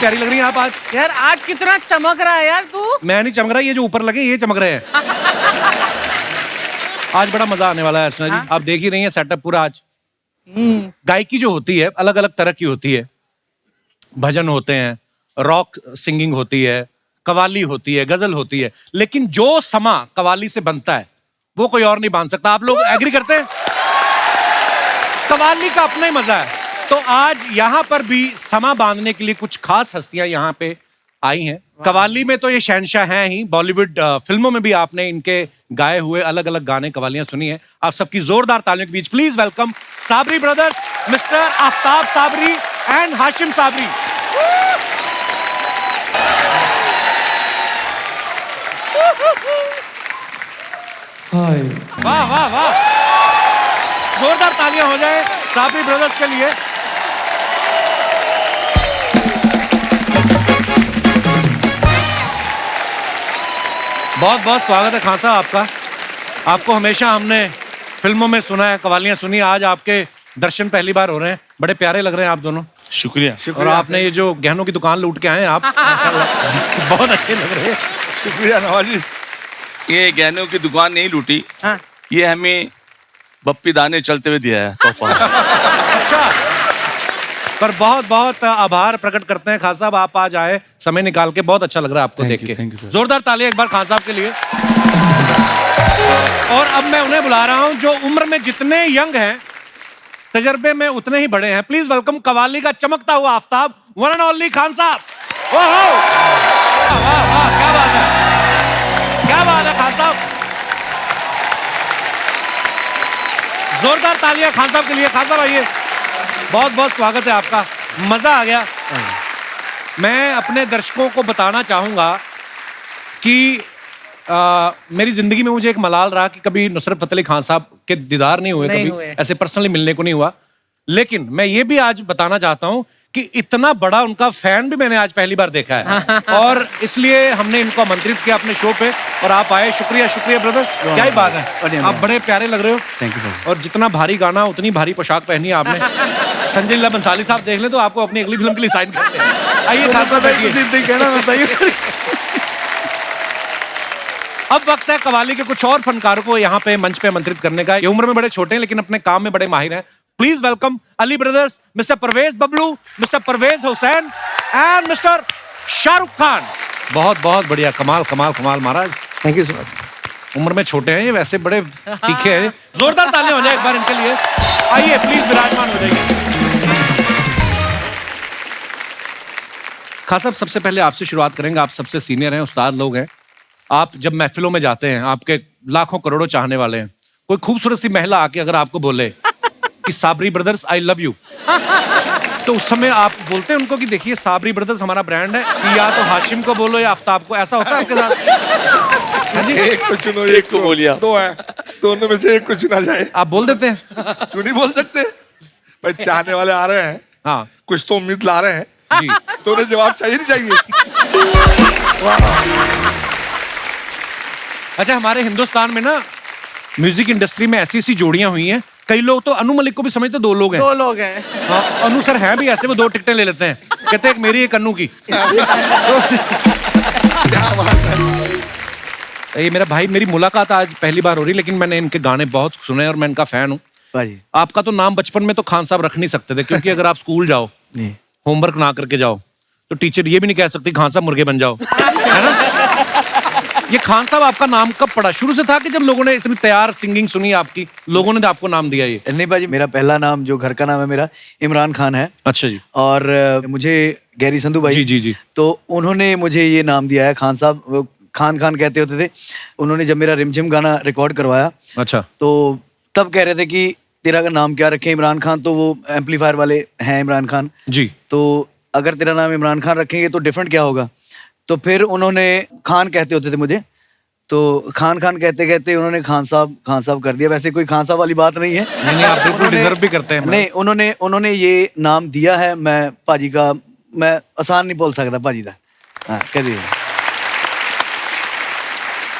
प्यारी लग रही हैं आप आज। यार आज कितना चमक रहा है यार तू। मैं नहीं चमक रहा, ये जो ऊपर लगे ये चमक रहे हैं। आज बड़ा मजा आने वाला है अर्चना जी। आप देख ही रही हैं सेटअप पूरा आज। गायकी जो होती है अलग अलग तरह की होती है। भजन होते हैं, रॉक सिंगिंग होती है, कवाली होती है, गजल होती है, लेकिन जो समा कवाली से बनता है वो कोई और नहीं बांध सकता। आप लोग एग्री करते हैं? कवाली का अपना ही मजा है। तो आज यहाँ पर भी समा बांधने के लिए कुछ खास हस्तियां यहाँ पे आई हैं। कवाली में तो ये शहंशाह हैं ही, बॉलीवुड फिल्मों में भी आपने इनके गाए हुए अलग अलग गाने कवालियां सुनी है। आप सबकी जोरदार तालियों के बीच please welcome Sabri brothers, mister Aftab Sabri and Hashim Sabri. वाह वाह वाह, जोरदार तालियां हो जाए साबरी ब्रदर्स के लिए। बहुत बहुत स्वागत है खान साहब आपका। आपको हमेशा हमने फिल्मों में सुना है, कवालियां सुनी, आज आपके दर्शन पहली बार हो रहे हैं। बड़े प्यारे लग रहे हैं आप दोनों। शुक्रिया। और आपने ये जो गहनों की दुकान लूट के आए हैं आप, बहुत अच्छे लग रहे हैं। शुक्रिया नवाजी। ये गहनों की दुकान नहीं लूटी, ये हमें बप्पी दाने चलते हुए दिया है तोहफा। अच्छा, पर बहुत बहुत आभार प्रकट करते हैं खान साहब, आप आज आए, समय निकाल के। बहुत अच्छा लग रहा है आपको देख के। जोरदार तालियां एक बार खान साहब के लिए। और अब मैं उन्हें बुला रहा हूं जो उम्र में जितने यंग हैं, तजर्बे में उतने ही बड़े हैं। प्लीज वेलकम कवाली का चमकता हुआ Aftab, one and only Khan साहब। वाह वाह वाह, क्या बात है, क्या बात है खान साहब। जोरदार तालियां खान साहब के लिए। खान साहब आइए, बहुत बहुत स्वागत है आपका, मजा आ गया। मैं अपने दर्शकों को बताना चाहूंगा कि मेरी जिंदगी में मुझे एक मलाल रहा कि कभी नुसरत फतेह अली खान साहब के दीदार नहीं हुए, कभी ऐसे पर्सनली मिलने को नहीं हुआ। लेकिन मैं ये भी आज बताना चाहता हूं कि इतना बड़ा उनका फैन भी मैंने आज पहली बार देखा है। और इसलिए हमने इनको आमंत्रित किया अपने शो पे और आप आए। शुक्रिया शुक्रिया ब्रदर, क्या ही बात है, आप बड़े प्यारे लग रहे हो। Thank you. और जितना भारी गाना उतनी भारी पोशाक पहनी है आपने। संजय लीला बंसाली साहब देख ले तो आपको अपनी अगली फिल्म के लिए साइन करते हैं। आइए खान साहब बैठिए। अब वक्त है कवाली के कुछ और फनकारों को यहाँ पे मंच पे आमंत्रित करने का। ये उम्र में बड़े छोटे हैं लेकिन अपने काम में बड़े माहिर हैं। Please welcome Ali brothers, mister Parvez Bablu, mister Parvez Hussain and mister Shahrukh Khan. बहुत बहुत बढ़िया, कमाल कमाल कमाल महाराज। Thank you so much. उम्र में छोटे हैं ये, वैसे बड़े तीखे हैं। जोरदार तालियां हो जाए एक बार इनके लिए। आइए प्लीज विराजमान हो जाइए। खान साहब, सबसे पहले आपसे शुरुआत करेंगे। आप सबसे सीनियर हैं, उस्ताद लोग हैं। आप जब महफिलों में जाते हैं, आपके लाखों करोड़ों चाहने वाले हैं, कोई खूबसूरत सी महिला आके अगर आपको बोले कि Sabri brothers I love you, तो उस समय आप बोलते हैं उनको कि देखिए साबरी ब्रदर्स हमारा ब्रांड है, कि या तो हाशिम को बोलो या आफ्ताब को? ऐसा होता है आपके साथ? एक को चुनो, एक को बोलिया। दो है, दोनों में से एक को चुना जाए। आप बोल देते हैं? क्यों नहीं बोल सकते भाई, चाहने वाले आ रहे हैं। हाँ, कुछ तो उम्मीद ला रहे हैं जी, तो उन्हें जवाब चाहिए नहीं चाहिए? अच्छा, हमारे हिंदुस्तान में ना म्यूजिक इंडस्ट्री में ऐसी ऐसी जोड़ियां हुई हैं, कई लोग तो अनु मलिक को भी समझते दो लोग हैं। दो लोग हैं। हाँ, अनु सर हैं भी ऐसे, वो दो टिकटें ले लेते हैं, कहते हैं एक मेरी एक अनु की। क्या बात है। ये मेरा भाई, मेरी मुलाकात आज पहली बार हो रही, लेकिन मैंने इनके गाने बहुत सुने और मैं इनका फैन हूँ। आपका तो नाम बचपन में तो खान साहब रख नहीं सकते थे, क्योंकि अगर आप स्कूल जाओ, होमवर्क ना करके जाओ, तो टीचर ये भी नहीं कह सकती खान साहब मुर्गे बन जाओ, है ना? ये खान साहब आपका नाम कब पड़ा? शुरू से था कि जब लोगों ने इतनी तैयार सिंगिंग सुनी आपकी, लोगों ने आपको नाम दिया? ये नहीं भाजी, मेरा पहला नाम जो घर का नाम है मेरा इमरान खान है। अच्छा जी। और मुझे गैरी संधू भाई जी तो उन्होंने मुझे ये नाम दिया है खान साहब। वो खान खान कहते होते थे। उन्होंने जब मेरा रिमझिम गाना रिकॉर्ड करवाया, अच्छा, तो तब कह रहे थे कि तेरा का नाम क्या रखें, इमरान खान तो वो एम्पलीफायर वाले हैं इमरान खान जी, तो अगर तेरा नाम इमरान खान रखेंगे तो डिफरेंट क्या होगा? तो फिर उन्होंने खान कहते होते थे मुझे, तो खान खान कहते कहते उन्होंने खान साहब कर दिया। वैसे कोई खान साहब वाली बात नहीं है। नहीं, आप बिल्कुल डिजर्व भी करते हैं। नहीं, उन्होंने ये नाम दिया है। मैं पाजी का, मैं आसान नहीं बोल सकता पाजी का। हाँ, कह दिए।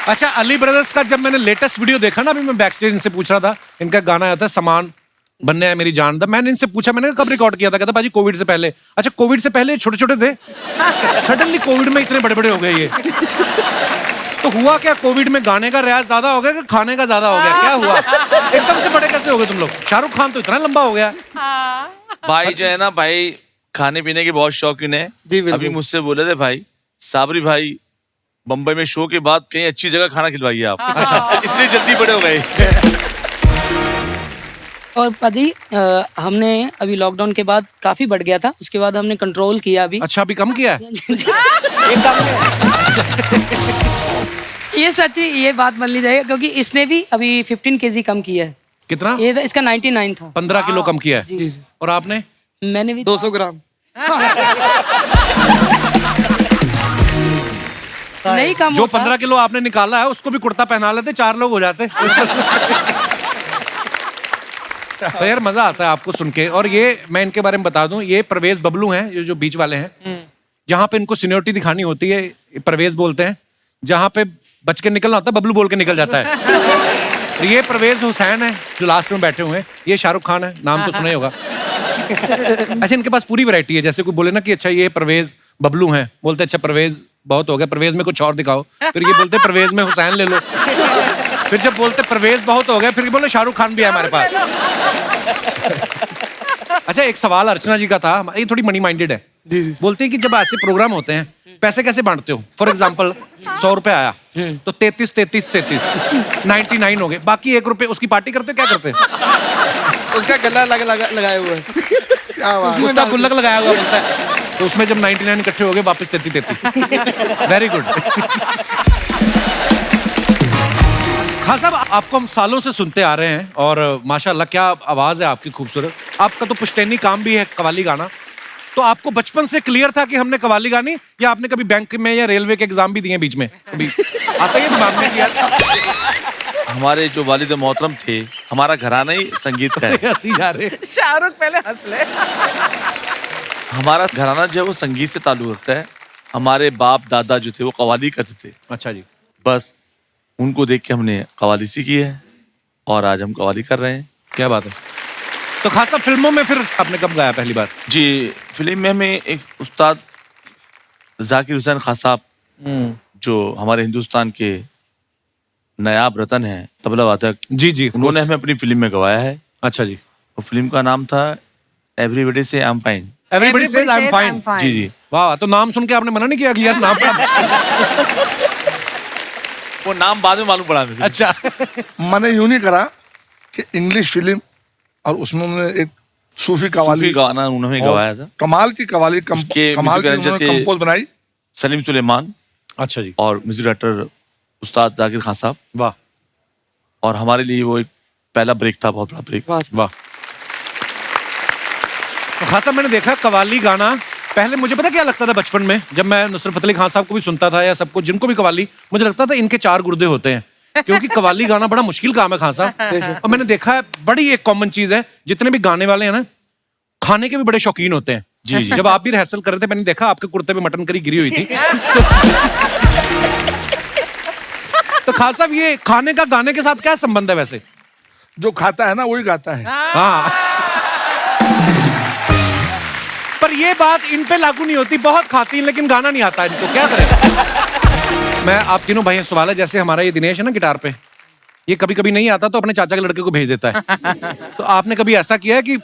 अच्छा, अली ब्रदर्स का जब मैंने लेटेस्ट वीडियो देखा ना, अभी मैं बैक स्टेज इनसे पूछ रहा था, इनका गाना आया था समान, बनने है मेरी जान दा। मैंने इनसे पूछा, मैंने कहा, कब रिकॉर्ड किया था? कहता भाजी कोविड से पहले। अच्छा, कोविड से पहले छोटे छोटे थे, सडनली कोविड में इतने बड़े बड़े हो गए ये। तो हुआ क्या, कोविड में गाने का रियाज ज्यादा हो गया कि खाने का ज्यादा हो गया? क्या हुआ, एकदम से बड़े कैसे हो गए तुम लोग? शाहरुख खान तो इतना लंबा हो गया। भाई जो है ना, भाई खाने पीने के बहुत शौकीन है। अभी मुझसे बोले थे भाई, साबरी भाई बम्बई में शो के बाद कहीं अच्छी जगह खाना खिलवाइए आप। अच्छा, इसलिए जल्दी बड़े हो गए। और पाजी हमने अभी लॉकडाउन के बाद काफी बढ़ गया था, उसके बाद हमने कंट्रोल किया अभी। अच्छा, अभी कम किया है? एक कम ये सच में ये बात मान ली जाएगी, क्योंकि इसने भी अभी 15 kg कम किया है। कितना? ये इसका 99 था। 15 किलो कम किया है। जी। और आपने? मैंने भी 200 ग्राम। नहीं कम जो होता। 15 किलो आपने निकाला है उसको भी कुर्ता पहना लेते, 4 लोग हो जाते। तो यार मजा आता है आपको सुन के। और ये मैं इनके बारे में बता दूं, ये परवेज बबलू हैं, ये जो बीच वाले हैं। जहां पे इनको सीनियरिटी दिखानी होती है परवेज बोलते हैं, जहां पे बच के निकलना होता है बबलू बोल के निकल जाता है। ये परवेज हुसैन है जो लास्ट में बैठे हुए हैं, ये शाहरुख खान है, नाम तो सुना ही होगा। अच्छा, इनके पास पूरी वैरायटी है। जैसे कोई बोले ना कि अच्छा ये परवेज बबलू हैं, बोलते अच्छा परवेज बहुत हो गया, परवेज में कुछ और दिखाओ। फिर ये बोलते परवेज में हुसैन ले लो। फिर जब बोलते परवेज बहुत हो गया, फिर ये बोले शाहरुख खान भी है हमारे पास। अच्छा, एक सवाल अर्चना जी का था, ये थोड़ी मनी माइंडेड है। बोलते हैं कि जब ऐसे प्रोग्राम होते हैं पैसे कैसे बांटते हो? फॉर एग्जाम्पल 100 रुपए आया तो 33 33 33 99 हो गए, बाकी 1 रुपए उसकी पार्टी करते हो? क्या करते हैं? उसका गला लगाया हुआ है। उसका गुल्लक लगाया हुआ बोलता है, तो उसमें जब 99 इकट्ठे हो गए वापस 33 33। Very good. खान साहब, आपको हम सालों से सुनते आ रहे हैं और माशाल्लाह क्या आवाज है आपकी खूबसूरत। आपका तो पुश्तैनी काम भी है, कवाली गाना। तो आपको बचपन से क्लियर था कि हमने कवाली गानी, या आपने कभी बैंक में या रेलवे के एग्जाम भी दिए बीच में? कभी आता है दिमाग में? किया हमारे जो वालिद मोहतरम थे, हमारा घराना ही संगीत का है। हंसी जा रहे। शाहरुख पहले हंस ले। हमारा घराना जो है वो संगीत से ताल्लुक रखता है। हमारे बाप दादा जो थे वो कवाली करते थे। अच्छा जी। बस उनको देख के हमने कवाली सीखी है और आज हम कवाली कर रहे हैं। क्या बात है। तो खासा फिल्मों में फिर आपने कब गाया पहली बार? जी, फिल्म में हमें एक उस्ताद जाकिर हुसैन खान साहब, जो हमारे हिंदुस्तान के नायाब रतन हैं, तबला वादक, जी जी, उन्होंने हमें अपनी फिल्म में गवाया है। अच्छा जी। वो फिल्म का नाम था एवरीबॉडी से I am fine. Everybody says I am fine. जी जी। वाह, तो नाम सुन के आपने मना नहीं किया कि यार नाम वो नाम बाद में मालूम पड़ा मुझे। अच्छा। मैंने यूं नहीं करा कि इंग्लिश फिल्म और उसमें उन्होंने एक सूफी कवाली सूफी गाना उन्होंने गवाया था। कमाल की कवाली उसके कमाल की म्यूजिक उन्होंने थे कंपोज बनाई। सलीम सुलेमान अच्छा जी। और म्यूजिक डायरेक्टर उस्ताद जाकिर खान साहब। वाह। और हमारे लिए वो एक पहला ब्रेक था, बहुत बड़ा ब्रेक। वाह। तो खासा मैंने देखा कवाली गाना, पहले मुझे पता क्या लगता था बचपन में, जब मैं नुसरत फतेह अली खान साहब को भी सुनता था या सबको जिनको भी कवाली, मुझे लगता था इनके 4 गुर्दे होते हैं, क्योंकि कवाली गाना बड़ा मुश्किल काम है खान साहब। और मैंने देखा है बड़ी एक कॉमन चीज है, जितने भी गाने वाले हैं ना खाने के भी बड़े शौकीन होते हैं। जी जी। जब आप भी रिहर्सल कर रहे थे मैंने देखा आपके कुर्ते पे मटन करी गिरी हुई थी। तो खान साहब ये खाने का गाने के साथ क्या संबंध है वैसे? जो खाता है ना वही गाता है। हाँ। पर ये बात इन पे लागू नहीं होती, बहुत खाती हैं लेकिन गाना नहीं आता इनको, क्या करें? मैं आप तीनों भाई सवाल है, जैसे हमारा ये दिनेश है ना गिटार पे, ये कभी कभी नहीं आता तो अपने चाचा के लड़के को भेज देता है। तो आपने कभी ऐसा किया है कि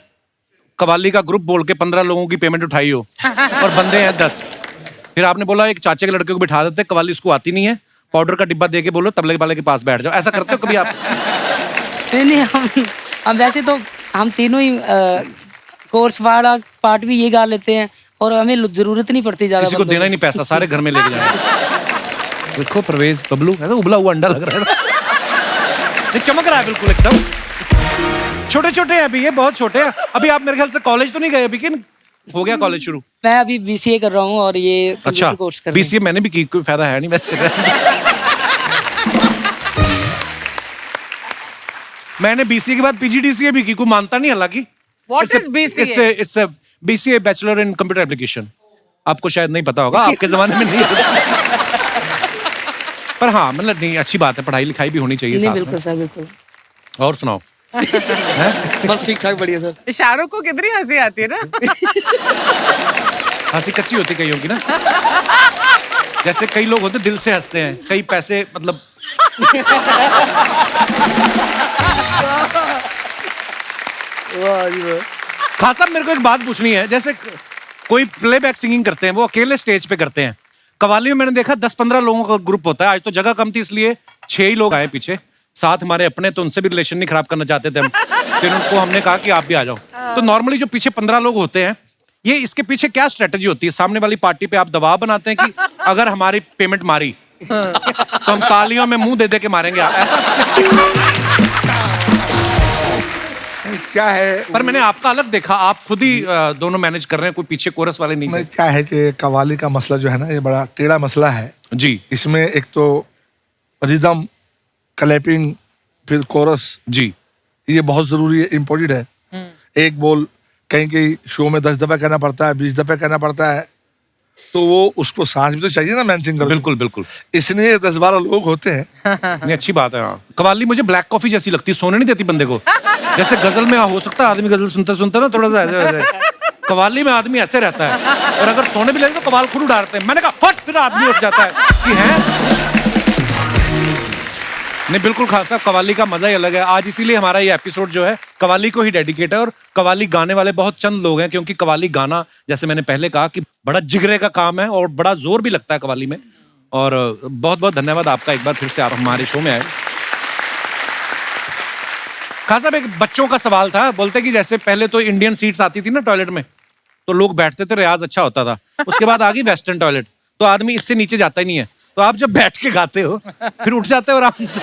कवाली का ग्रुप बोल के 15 लोगों की पेमेंट उठाई हो और बंदे हैं 10, फिर आपने बोला एक चाचे के लड़के को बिठा देते, कवाली उसको आती नहीं है, पाउडर का डिब्बा दे के बोलो तबले वाले के पास बैठ जाओ, ऐसा करते हो कभी आप? नहीं, हम वैसे तो हम तीनों ही कोर्स वाला पार्ट भी ये गा लेते हैं और हमें जरूरत नहीं पड़ती ज्यादा। किसी को देना ही नहीं पैसा, सारे घर में लेके जाए। देखो परवेज बबलू है ना, उबला हुआ अंडा लग रहा है, चमक रहा है बिल्कुल एकदम। छोटे छोटे हैं अभी ये, बहुत छोटे हैं अभी। आप मेरे ख्याल से कॉलेज तो नहीं गए अभी, कि हो गया कॉलेज शुरू? मैं अभी बीसीए कर रहा हूँ और ये अच्छा कोर्स कर रहा हूँ। बीसीए मैंने भी की, कोई फायदा है नहीं वैसे। मैंने बीसीए के बाद पीजीडीसीए भी की, कोई मानता नहीं हालांकि। What is BCA? It's a BCA bachelor in computer application. आपको शायद नहीं पता होगा, आपके जमाने में नहीं होगा। पर हाँ मतलब नहीं, अच्छी बात है, पढ़ाई लिखाई भी होनी चाहिए नहीं, साथ में। बिल्कुल सर, बिल्कुल। और सुनाओ। बस ठीक ठाक बढ़िया सर। इशारों को कितनी हंसी आती है ना। हंसी कच्ची होती कईयों की ना, जैसे कई लोग होते दिल से हंसते हैं, कई पैसे मतलब खास साहब मेरे को एक बात पूछनी है, जैसे कोई प्लेबैक सिंगिंग करते हैं वो अकेले स्टेज पे करते हैं, कव्वाली में मैंने देखा 10-15 लोगों का ग्रुप होता है। आज तो जगह कम थी इसलिए 6 ही लोग आए पीछे, साथ हमारे अपने, तो उनसे भी रिलेशन नहीं खराब करना चाहते थे हम, फिर उनको हमने कहा कि आप भी आ जाओ। तो नॉर्मली जो पीछे 15 लोग होते हैं, ये इसके पीछे क्या स्ट्रेटजी होती है? सामने वाली पार्टी पे आप दबाव बनाते हैं कि अगर हमारी पेमेंट मारी तो हम तालियों में मुंह दे दे के मारेंगे, ऐसा? क्या है, पर मैंने आपका अलग देखा, आप खुद ही दोनों मैनेज कर रहे हैं, कोई पीछे कोरस वाले नहीं नहीं, क्या है कि कव्वाली का मसला जो है ना, ये बड़ा टेढ़ा मसला है जी। इसमें एक तो रिदम, क्लैपिंग, फिर कोरस, जी ये बहुत जरूरी है, इम्पोर्टेंट है। एक बोल कहीं कहीं शो में 10 दफा कहना पड़ता है, 20 दफा कहना पड़ता है, तो वो उसको सांस भी तो चाहिए ना मैचिंग कर। बिल्कुल बिल्कुल, इसलिए 10-12 लोग होते हैं। नहीं अच्छी बात है। हाँ, कव्वाली मुझे ब्लैक कॉफी जैसी लगती है, सोने नहीं देती बंदे को। जैसे गजल में हो सकता है आदमी गजल सुनते सुनते ना थोड़ा सा ऐसे, कव्वाली में आदमी ऐसे रहता है, और अगर सोने भी लगे तो कव्वाल खुद उड़ाते हैं। मैंने कहा फट, फिर आदमी उठ जाता है कि है। नहीं बिल्कुल खासा, कव्वाली का मजा ही अलग है। आज इसीलिए हमारा ये एपिसोड जो है कव्वाली को ही डेडिकेट है, और कव्वाली गाने वाले बहुत चंद लोग हैं, क्योंकि कव्वाली गाना, जैसे मैंने पहले कहा, कि बड़ा जिगरे का काम है और बड़ा जोर भी लगता है कव्वाली में। और बहुत बहुत धन्यवाद आपका, एक बार फिर से आप हमारे शो में आए। खास साहब, एक बच्चों का सवाल था, बोलते कि जैसे पहले तो इंडियन सीट्स आती थी ना टॉयलेट में, तो लोग बैठते थे, रियाज अच्छा होता था। उसके बाद आ गई वेस्टर्न टॉयलेट, तो आदमी इससे नीचे जाता ही नहीं है। तो आप जब बैठ के गाते हो फिर उठ जाते हो आराम से।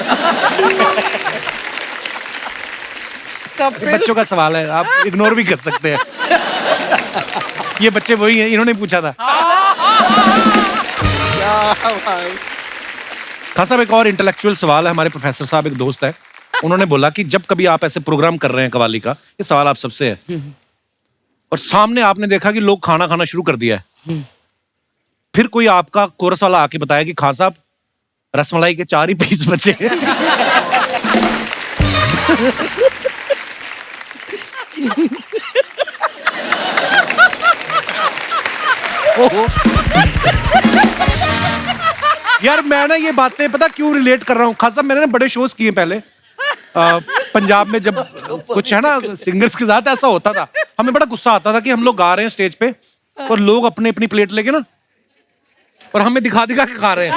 बच्चों का सवाल है, आप इग्नोर भी कर सकते हैं। ये बच्चे वही हैं, इन्होंने पूछा था। खास साहब, एक और इंटेलेक्चुअल सवाल है, हमारे प्रोफेसर साहब एक दोस्त है, उन्होंने बोला कि जब कभी आप ऐसे प्रोग्राम कर रहे हैं कव्वाली का, ये सवाल आप सबसे है, और सामने आपने देखा कि लोग खाना खाना शुरू कर दिया है, फिर कोई आपका कोरस वाला आके बताया कि खान साहब रसमलाई के 4 ही पीस बचे हैं। यार मैं ना ये बातें पता क्यों रिलेट कर रहा हूँ, खान साहब मैंने ना बड़े शोज किए पहले पंजाब में, जब कुछ है ना सिंगर्स के साथ ऐसा होता था, हमें बड़ा गुस्सा आता था कि हम लोग गा रहे हैं स्टेज पे और लोग अपनी अपनी प्लेट लेके ना और हमें दिखा दिखा के खा रहे हैं।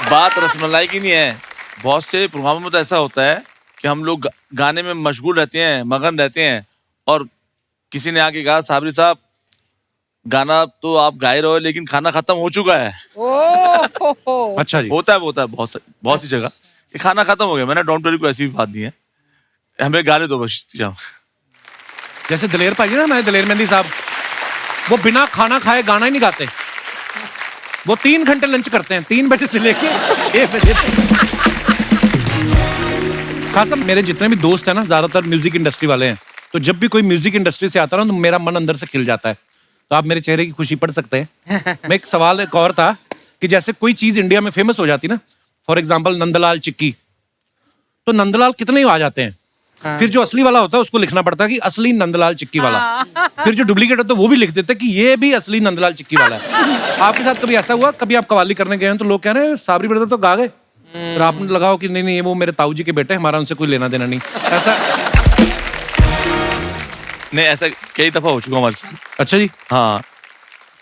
बात रसमलाई की नहीं है, बहुत से प्रोग्रामों में तो ऐसा होता है कि हम लोग गाने में मशगूल रहते हैं, मगन रहते हैं, और किसी ने आके कहा साबरी साहब गाना तो आप गा रहे हो लेकिन खाना खत्म हो चुका है। अच्छा जी, होता है बहुत सी जगह कि खाना खत्म हो गया। मैंने डोंट वरी को ऐसी भी बात नहीं है, हमें गाने दो बस जाओ। जैसे दलेर भाई ना, हमारे दलेर मेहंदी साहब, वो बिना खाना खाए गाना ही नहीं गाते, वो 3 घंटे लंच करते हैं, 3 बजे से लेके 6 बजे तक। खास साहब मेरे जितने भी दोस्त हैं ना, ज्यादातर म्यूजिक इंडस्ट्री वाले हैं, तो जब भी कोई म्यूजिक इंडस्ट्री से आता है ना, तो मेरा मन अंदर से खिल जाता है। तो आप मेरे चेहरे की खुशी पढ़ सकते हैं। मैं एक सवाल एक और था कि जैसे कोई चीज इंडिया में फेमस हो जाती ना, फॉर एग्जाम्पल नंदलाल चिक्की, तो नंदलाल कितने ही आ जाते हैं, फिर जो असली वाला होता है उसको लिखना पड़ता है कि असली नंदलाल चिक्की वाला, फिर जो डुप्लीकेट होता है वो भी लिख देते हैं कि ये भी असली नंदलाल चिक्की वाला है। आपके साथ कभी ऐसा हुआ, कभी आप कव्वाली करने गए हैं तो लोग कह रहे हैं साबरी ब्रदर तो गा गए, और आपने लगाओ कि नहीं नहीं वो मेरे ताऊ जी के बेटे, हमारा उनसे कोई लेना देना नहीं, ऐसा? नहीं, ऐसा कई दफा हो चुका हमारे साथ। अच्छा जी। हाँ,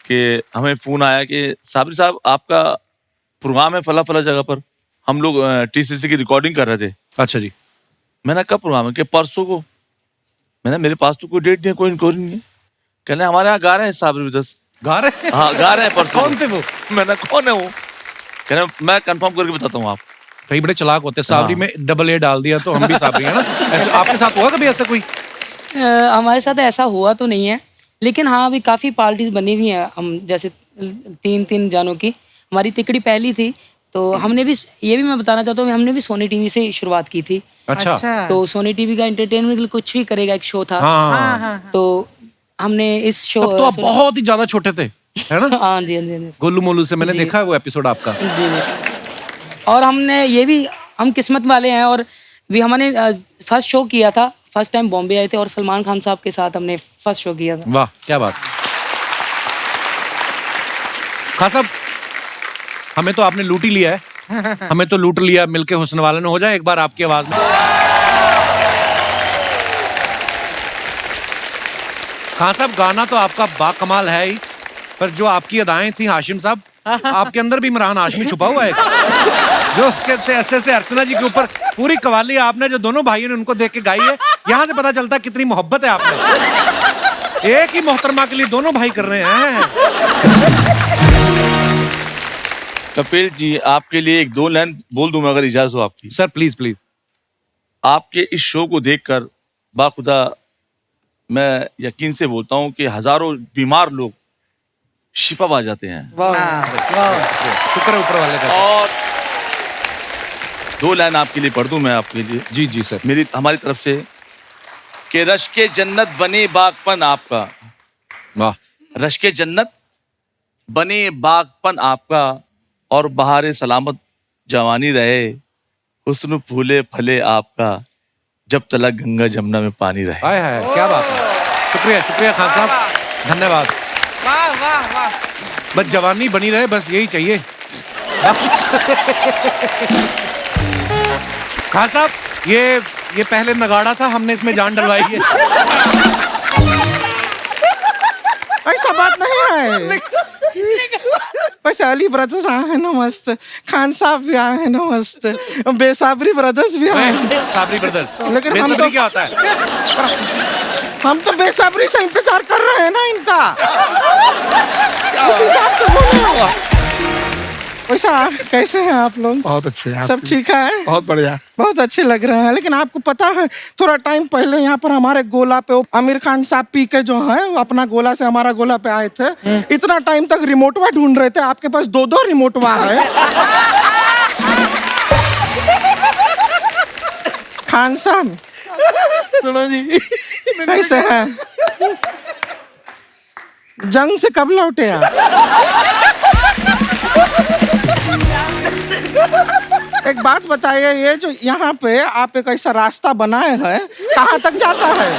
कि हमें फोन आया कि साबरी साहब आपका प्रोग्राम है फला फला जगह पर, हम लोग TCC की रिकॉर्डिंग कर रहे थे। अच्छा जी। मैंने कब प्रोग्राम है कि परसों को। मैंने मेरे पास तो कोई डेट नहीं है, कोई इंक्वायरी नहीं है। कहने हमारे यहाँ गा रहे हैं साबरी ब्रदर्स। गा रहे हैं? हाँ गा रहे हैं परसों। कौन थे वो? मैंने कौन है वो? कहने मैं कंफर्म करके बताता हूँ आप। कई बड़े चलाक होते हैं, साबरी में डबल ए डाल दिया तो हम भी साबरी है ना। ऐसे आपके साथ हुआ कभी ऐसा कोई? हमारे साथ ऐसा हुआ तो नहीं है, लेकिन हाँ अभी काफ़ी पार्टीज बनी हुई हैं। हम जैसे 3 जानों की हमारी तिकड़ी पहली थी, तो हमने भी, ये भी मैं बताना चाहता हूँ, हमने भी सोनी टीवी से शुरुआत की थी। अच्छा। तो सोनी टीवी का एंटरटेनमेंट के लिए कुछ भी करेगा एक शो था। हाँ। तो हमने इस शो, तब तो आप बहुत ही ज्यादा छोटे थे, है ना? हाँ जी, हाँ जी, हाँ जी। गोलू मोलू से मैंने देखा है वो एपिसोड आपका। जी जी। और हमने ये भी, हम किस्मत वाले हैं और भी हमने फर्स्ट शो किया था, फर्स्ट टाइम बॉम्बे आए थे और सलमान खान साहब के साथ हमने फर्स्ट शो किया था। वाह क्या बात। खान साहब हमें तो आपने लूट ही लिया है, हमें तो लूट लिया। मिलके हुस्न वाले ने हो जाए एक बार आपकी आवाज में। खान साहब गाना तो आपका बाकमाल है ही, पर जो आपकी अदाएं थी हाशिम साहब, आपके अंदर भी इमरान हाशमी छुपा हुआ है जो ऐसे से अर्चना जी के ऊपर पूरी कवाली आपने जो दोनों भाइयों ने उनको देख के गाई है। यहाँ से पता चलता है कितनी मोहब्बत है आपने। एक ही मोहतरमा के लिए दोनों भाई कर रहे हैं। कपिल जी आपके लिए एक 2 लाइन बोल दूं मैं, अगर इजाजत हो आपकी। Sir please please. आपके इस शो को देखकर बाखुदा मैं यकीन से बोलता हूं कि हजारों बीमार लोग शिफा पा जाते हैं। शुक्र है ऊपर वाले का। और 2 लाइन आपके लिए पढ़ दूं मैं आपके लिए। जी जी सर। मेरी हमारी तरफ से कि रश्के जन्नत बने बागपन आपका, वाह। रश्के जन्नत बने बागपन आपका, और बहारे सलामत जवानी रहे, हुस्न फूले फले आपका, जब तलक गंगा जमुना में पानी रहे। हाय हाय क्या बात है। शुक्रिया शुक्रिया खान साहब, धन्यवाद। वाह वाह वाह। बस जवानी बनी रहे, बस यही चाहिए। खान साहब ये पहले नगाड़ा था, हमने इसमें जान डलवाई है। ऐसा बात नहीं है। वैसे अली ब्रदर्स आए हैं ना मस्त, खान साहब भी आए हैं ना मस्त, बेसाबरी ब्रदर्स भी आए हैं। साबरी ब्रदर्स। लेकिन हम बेसब्री तो क्या होता है? हम तो बेसब्री से इंतजार कर रहे हैं ना इनका। उस हिसाब से बोलो। वैसा कैसे हैं आप लोग? बहुत अच्छे हैं। सब ठीक है? बहुत बढ़िया। बहुत अच्छे लग रहे हैं। लेकिन आपको पता है थोड़ा टाइम पहले यहाँ पर हमारे गोला पे आमिर खान साहब पी के जो है अपना गोला से हमारा गोला पे आए थे। इतना टाइम तक रिमोटवा ढूंढ रहे थे, आपके पास 2-2 रिमोटवा है। खान साहब सुनो जी, कैसे हैं? जंग से कब लौटे आप? एक बात बताइए, ये जो यहाँ पे आप एक ऐसा रास्ता बनाए हैं, कहाँ तक जाता है?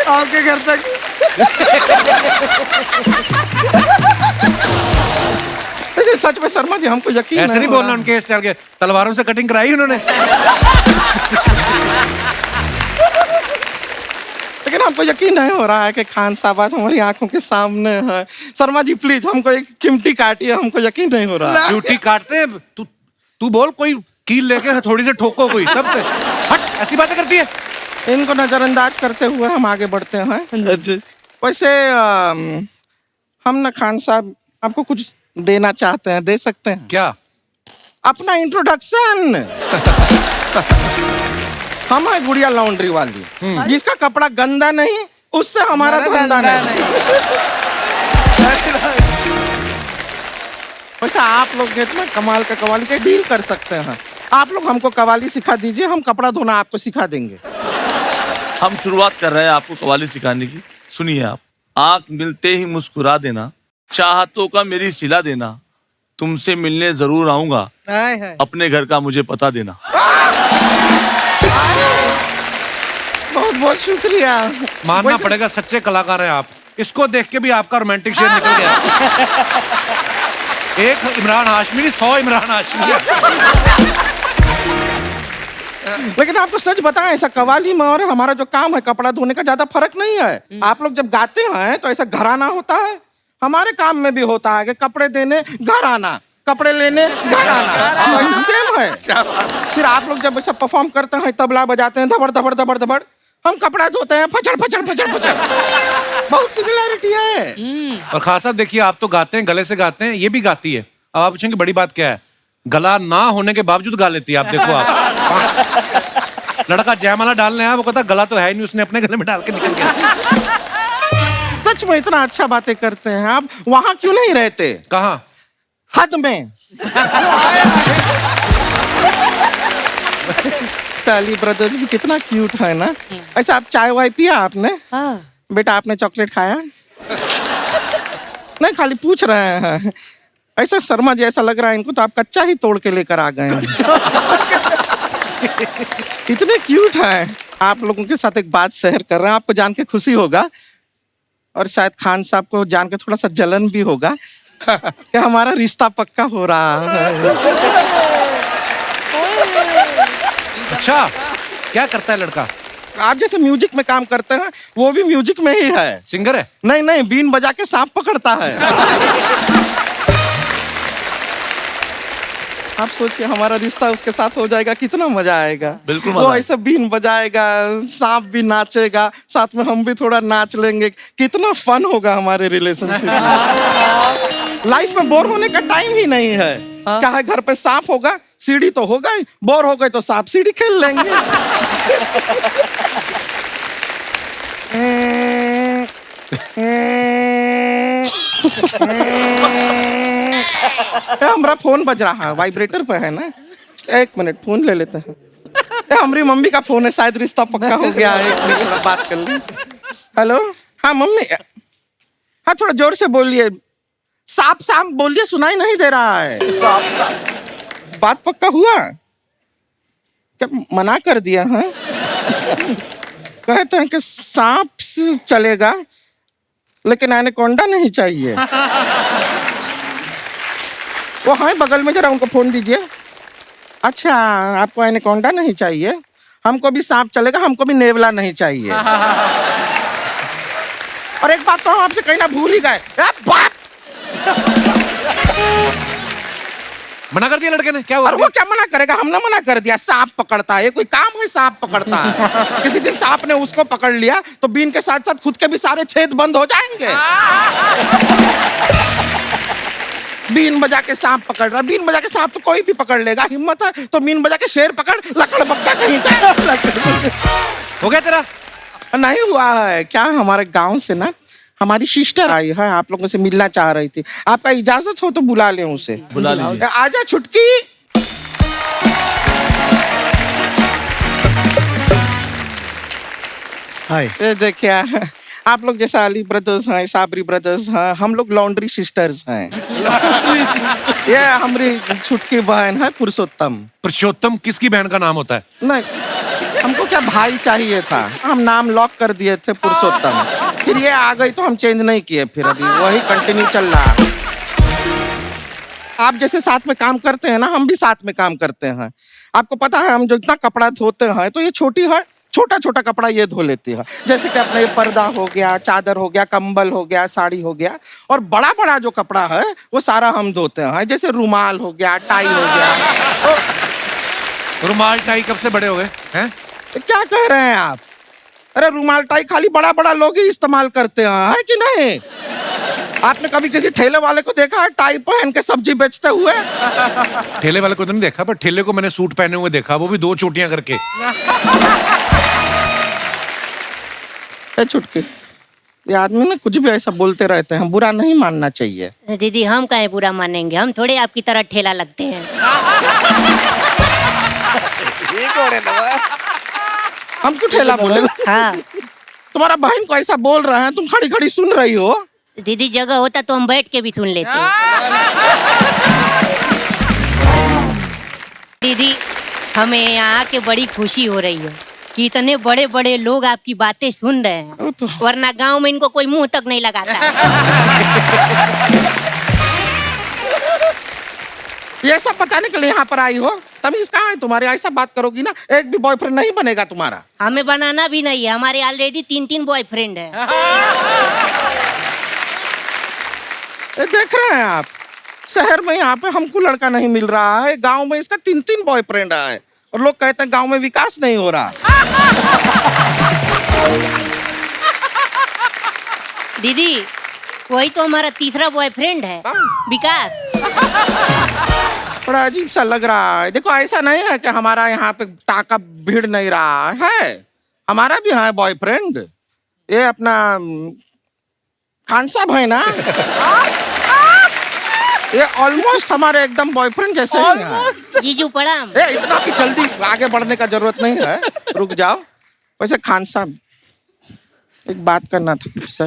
आपके घर तक। देखिए सच में शर्मा जी हमको यकीन ऐसे नहीं हो बोलना, रहा। उनके स्टाइल के तलवारों से कटिंग कराई उन्होंने। लेकिन हमको यकीन नहीं हो रहा है कि खान साहब आज हमारी आंखों के सामने है। शर्मा जी प्लीज हमको एक चिमटी काटिए, हमको यकीन नहीं हो रहा। ड्यूटी काटते हैं तू बोल, कोई कील लेके थोड़ी से ठोको कोई, तब हट ऐसी बातें करती है। इनको नजरअंदाज करते हुए हम आगे बढ़ते हैं। वैसे हम ना खान साहब आपको कुछ देना चाहते हैं, दे सकते हैं? क्या? अपना इंट्रोडक्शन। हम है गुड़िया लॉन्ड्री वाली, जिसका कपड़ा गंदा नहीं उससे हमारा धंधा नहीं। वैसे आप लोग इतना कमाल का कवाली के डील कर सकते हैं। आप लोग हमको कवाली सिखा दीजिए, हम कपड़ा धोना आपको सिखा देंगे। हम शुरुआत कर रहे हैं आपको कवाली सिखाने की। सुनिए आप। आंख मिलते ही मुस्कुरा देना, चाहतों का मेरी सिला देना, तुमसे मिलने जरूर आऊंगा, हाय हाय। अपने घर का मुझे पता देना। बहुत बहुत शुक्रिया। मानना वैसे- पड़ेगा सच्चे कलाकार हैं आप। इसको देख के भी आपका रोमांटिक शेर निकल गया। एक इमरान हाशमी नहीं, 100 इमरान हाशमी है। लेकिन आपको सच बताएं, ऐसा कवाली में और हमारा जो काम है कपड़ा धोने का ज्यादा फर्क नहीं है। आप लोग जब गाते हैं तो ऐसा घराना होता है, हमारे काम में भी होता है कि कपड़े देने घर आना, कपड़े लेने घर आना, हम ऐसा सेम है। फिर आप लोग जब ऐसा परफॉर्म करते हैं, तबला बजाते हैं धबड़ धबड़ धबड़ धबड़, हम कपड़ा धोते हैं फचड़ फचड़ फचड़ फचड़। बहुत सिमिलैरिटी है। और खास साहब देखिए, आप तो गाते हैं, गले से गाते हैं, ये भी गाती है। अब आप पूछेंगे बड़ी बात क्या है, गला ना होने के बावजूद गा लेती है। आप देखो आप लड़का जयमाला डालने आया, वो कहता गला तो है नहीं, उसने अपने गले में डाल के निकल गया। सच में इतना अच्छा बातें करते हैं आप, वहां क्यों नहीं रहते? कहाँ? हद में। साली ब्रदर्स भी कितना क्यूट है ना। ऐसा आप चाय वाय पिया आपने? हाँ। बेटा आपने चॉकलेट खाया? नहीं खाली पूछ रहे हैं। ऐसा शर्मा जी ऐसा लग रहा है इनको तो आप कच्चा ही तोड़ के लेकर आ गए हैं। इतने क्यूट हैं। आप लोगों के साथ एक बात शेयर कर रहे हैं, आपको जान के खुशी होगा और शायद खान साहब को जान के थोड़ा सा जलन भी होगा कि हमारा रिश्ता पक्का हो रहा है। अच्छा, क्या करता है लड़का? आप जैसे म्यूजिक में काम करते हैं वो भी म्यूजिक में ही है। सिंगर है? नहीं नहीं, बीन बजा के सांप पकड़ता है। आप सोचिए हमारा रिश्ता उसके साथ हो जाएगा, कितना मजा आएगा। बिल्कुल वो मजा ऐसे बीन बजाएगा, सांप भी नाचेगा, साथ में हम भी थोड़ा नाच लेंगे, कितना फन होगा हमारे रिलेशनशिप में। लाइफ में बोर होने का टाइम ही नहीं है। क्या है, घर पे सांप होगा, सीढ़ी तो होगा ही, बोर हो गए तो सांप सीढ़ी खेल लेंगे। हमारा फोन बज रहा है, वाइब्रेटर पे है ना। एक मिनट, फोन ले लेते हैं। हमारी मम्मी का फोन है, शायद रिश्ता पक्का हो गया है। एक मिनट बात कर ली। हेलो, हाँ मम्मी, हाँ थोड़ा जोर से बोलिए। सांप सांप बोलिए, सुनाई नहीं दे रहा है। बात पक्का हुआ? क्या मना कर दिया है? कहते हैं कि सांप चलेगा लेकिन एनाकोंडा नहीं चाहिए। वो हाँ बगल में, जरा उनको फोन दीजिए। अच्छा, आपको एनाकोंडा नहीं चाहिए, हमको भी सांप चलेगा, हमको भी नेवला नहीं चाहिए। और एक बात तो हम आपसे कहना भूल ही गए, बाप मना कर दिया लड़के ने? क्या हुआ? और वो क्या मना करेगा, हमने मना कर दिया। सांप पकड़ता है, ये कोई काम है? सांप पकड़ता है। किसी दिन सांप ने उसको पकड़ लिया तो बीन के साथ साथ खुद के भी सारे छेद बंद हो जाएंगे। बीन बजा के सांप पकड़ रहा, बीन बजा के सांप तो कोई भी पकड़ लेगा, हिम्मत है तो बीन बजा के शेर पकड़, लकड़ बग्गा कहीं का। हो गया तेरा? नहीं हुआ है। क्या, हमारे गांव से ना हमारी सिस्टर आई है, आप लोगों से मिलना चाह रही थी। आपका इजाजत हो तो बुला लें उसे। बुला लीजिए। आजा छुटकी। हाय। ये देखिए, आप लोग जैसा अली ब्रदर्स हैं, साबरी ब्रदर्स हैं, हम लोग लॉन्ड्री सिस्टर्स हैं। ये हमारी छुटकी बहन है पुरुषोत्तम। पुरुषोत्तम किसकी बहन का नाम होता है? नहीं, हमको क्या भाई चाहिए था, हम नाम लॉक कर दिए थे पुरुषोत्तम। फिर ये आ गई तो हम चेंज नहीं किए, फिर अभी वही कंटिन्यू चल रहा है। आप जैसे साथ में काम करते हैं ना, हम भी साथ में काम करते हैं। आपको पता है, हम जो इतना कपड़ा धोते हैं तो ये छोटी है, छोटा छोटा कपड़ा ये धो लेती है। जैसे कि अपना ये पर्दा हो गया, चादर हो गया, कंबल हो गया, साड़ी हो गया। और बड़ा बड़ा जो कपड़ा है वो सारा हम धोते हैं, जैसे रुमाल हो गया, टाई हो गया। तो रुमाल टाई कब से बड़े हो गए हैं? क्या कह रहे हैं आप? अरे रुमाल टाई खाली बड़ा बड़ा लोग ही इस्तेमाल करते हैं, है कि नहीं? आपने कभी किसी ठेले वाले को देखा है टाई पहन के सब्जी बेचते हुए? ठेले वाले को तो नहीं देखा, पर ठेले को मैंने सूट पहने हुए देखा, वो भी 2 चोटियां करके। छुटके, ये आदमी ना कुछ भी ऐसा बोलते रहते हैं, बुरा नहीं मानना चाहिए। दीदी, हम काहे बुरा मानेंगे, हम थोड़े आपकी तरह ठेला लगते हैं। हम क्यों ठेला बोले? हाँ तुम्हारा बहन को ऐसा बोल रहे हैं, तुम खड़ी खड़ी सुन रही हो। दीदी, जगह होता तो हम बैठ के भी सुन लेते। दीदी, हमें यहाँ आके बड़ी खुशी हो रही है कि इतने बड़े बड़े लोग आपकी बातें सुन रहे हैं, वरना गांव में इनको कोई मुंह तक नहीं लगाता। ये सब बताने के लिए यहाँ पर आई हो? तमीज कहाँ है तुम्हारी? ऐसा बात करोगी ना, एक भी बॉयफ्रेंड नहीं बनेगा तुम्हारा। हमें बनाना भी नहीं है, हमारे ऑलरेडी 3 बॉयफ्रेंड है। ये देख रहे हैं आप, शहर में यहाँ पे हमको लड़का नहीं मिल रहा है, गांव में इसका 3 बॉयफ्रेंड है और लोग कहते हैं गांव में विकास नहीं हो रहा। दीदी, वही तो हमारा 3रा बॉयफ्रेंड है, विकास। बड़ा अजीब सा लग रहा है। देखो, ऐसा नहीं है कि हमारा यहाँ पे टाका भीड़ नहीं रहा है, हमारा भी है बॉयफ्रेंड। ये अपना खान साहब है ना, ये ऑलमोस्ट हमारे एकदम बॉयफ्रेंड जैसे ही हैं। जीजू प्रणाम। इतना भी जल्दी आगे बढ़ने का जरूरत नहीं है, रुक जाओ। वैसे खान साहब, एक बात करना था मुझसे।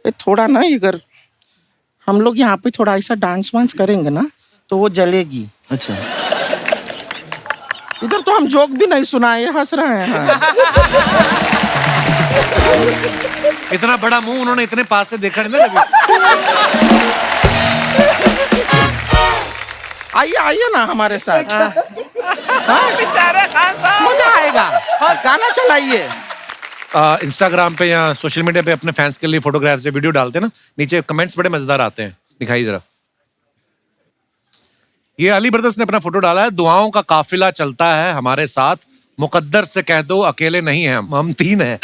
ये थोड़ा ना, अगर हम लोग यहाँ पे थोड़ा ऐसा डांस वांस करेंगे ना तो वो जलेगी। अच्छा। इधर तो हम जोक भी नहीं सुनाए, हंस रहे हैं। इतना बड़ा मुंह उन्होंने इतने पास से देखा नहीं ना कभी। आइए आइए ना हमारे साथ, बेचारे खान साहब। मजा आएगा। गाना चलाइए। इंस्टाग्राम पे या सोशल मीडिया पे अपने फैंस के लिए फोटोग्राफ से वीडियो डालते हैं ना, नीचे कमेंट्स बड़े मजेदार आते हैं, दिखाइए जरा। ये अली ब्रदर्स ने अपना फोटो डाला है, दुआओं का काफिला चलता है हमारे साथ, मुकद्दर से कह दो अकेले नहीं हैं हम 3 हैं।